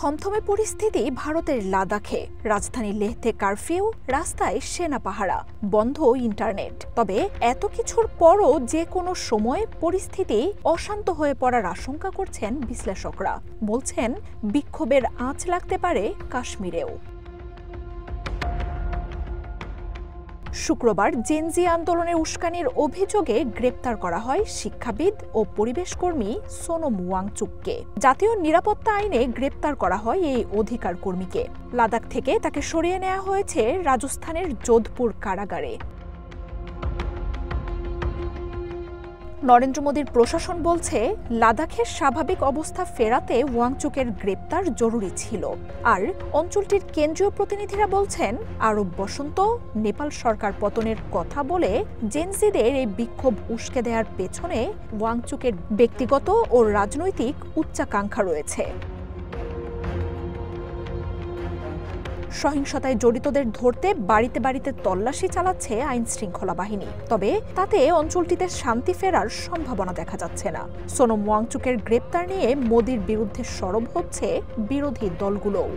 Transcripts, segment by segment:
থমথমে পরিস্থিতি ভারতের লাদাখে। রাজধানী লেহতে কারফিউ, রাস্তায় সেনা পাহারা, বন্ধ ইন্টারনেট। তবে এত কিছুর পরও যে কোনো সময় পরিস্থিতি অশান্ত হয়ে পড়ার আশঙ্কা করছেন বিশ্লেষকরা। বলছেন বিক্ষোভের আঁচ লাগতে পারে কাশ্মীরেও। শুক্রবার জেনজি আন্দোলনের উস্কানির অভিযোগে গ্রেপ্তার করা হয় শিক্ষাবিদ ও পরিবেশকর্মী সোনম ওয়াংচুককে। জাতীয় নিরাপত্তা আইনে গ্রেপ্তার করা হয় এই অধিকার কর্মীকে। লাদাখ থেকে তাকে সরিয়ে নেওয়া হয়েছে রাজস্থানের যোধপুর কারাগারে। নরেন্দ্র মোদীর প্রশাসন বলছে, লাদাখের স্বাভাবিক অবস্থা ফেরাতে ওয়াংচুকের গ্রেপ্তার জরুরি ছিল। আর অঞ্চলটির কেন্দ্রীয় প্রতিনিধিরা বলছেন, আরব বসন্ত, নেপাল সরকার পতনের কথা বলে জেনজিদের এই বিক্ষোভ উস্কে দেওয়ার পেছনে ওয়াংচুকের ব্যক্তিগত ও রাজনৈতিক উচ্চাকাঙ্ক্ষা রয়েছে। সহিংসতায় জড়িতদের ধরতে বাড়িতে বাড়িতে তল্লাশি চালাচ্ছে আইন শৃঙ্খলা বাহিনী। তবে তাতে অঞ্চলটিতে শান্তি ফেরার সম্ভাবনা দেখা যাচ্ছে না। সোনম ওয়াংচুকের গ্রেপ্তার নিয়ে মোদির বিরুদ্ধে সরব হচ্ছে বিরোধী দলগুলোও।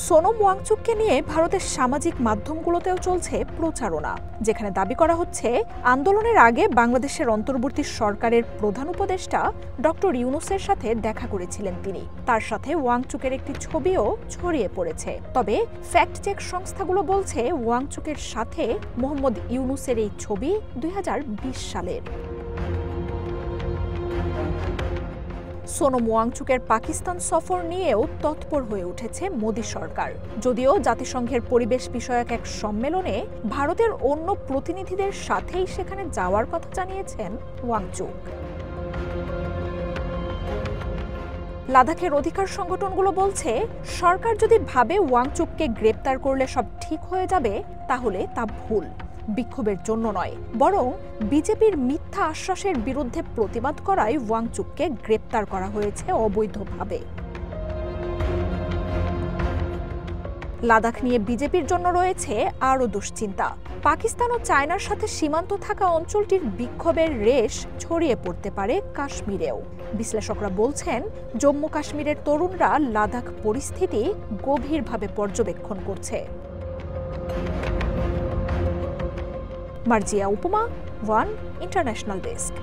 সোনম ওয়াংচুককে নিয়ে ভারতের সামাজিক মাধ্যমগুলোতেও চলছে প্রচারণা, যেখানে দাবি করা হচ্ছে আন্দোলনের আগে বাংলাদেশের অন্তর্বর্তী সরকারের প্রধান উপদেষ্টা ডক্টর ইউনূসের সাথে দেখা করেছিলেন তিনি। তার সাথে ওয়াংচুকের একটি ছবিও ছড়িয়ে পড়েছে। তবে ফ্যাক্ট চেক সংস্থাগুলো বলছে, ওয়াংচুকের সাথে মোহাম্মদ ইউনূসের এই ছবি 2020 সালের। সোনম ওয়াংচুকের পাকিস্তান সফর নিয়েও তৎপর হয়ে উঠেছে মোদী সরকার। যদিও জাতিসংঘের পরিবেশ বিষয়ক এক সম্মেলনে ভারতের অন্য প্রতিনিধিদের সাথেই সেখানে যাওয়ার কথা জানিয়েছেন ওয়াংচুক। লাদাখের অধিকার সংগঠনগুলো বলছে, সরকার যদি ভাবে ওয়াংচুককে গ্রেপ্তার করলে সব ঠিক হয়ে যাবে, তাহলে তা ভুল। বিক্ষোভের জন্য নয়, বরং বিজেপির মিথ্যা আশ্বাসের বিরুদ্ধে প্রতিবাদ করায় ওয়াংচুককে গ্রেপ্তার করা হয়েছে অবৈধভাবে। লাদাখ নিয়ে বিজেপির জন্য রয়েছে আরও দুশ্চিন্তা। পাকিস্তান ও চায়নার সাথে সীমান্ত থাকা অঞ্চলটির বিক্ষোভের রেশ ছড়িয়ে পড়তে পারে কাশ্মীরেও। বিশ্লেষকরা বলছেন, জম্মু কাশ্মীরের তরুণরা লাদাখ পরিস্থিতি গভীরভাবে পর্যবেক্ষণ করছে। মার্জিয়া উপমা, ওয়ান ইন্টারন্যাশনাল ডেস্ক।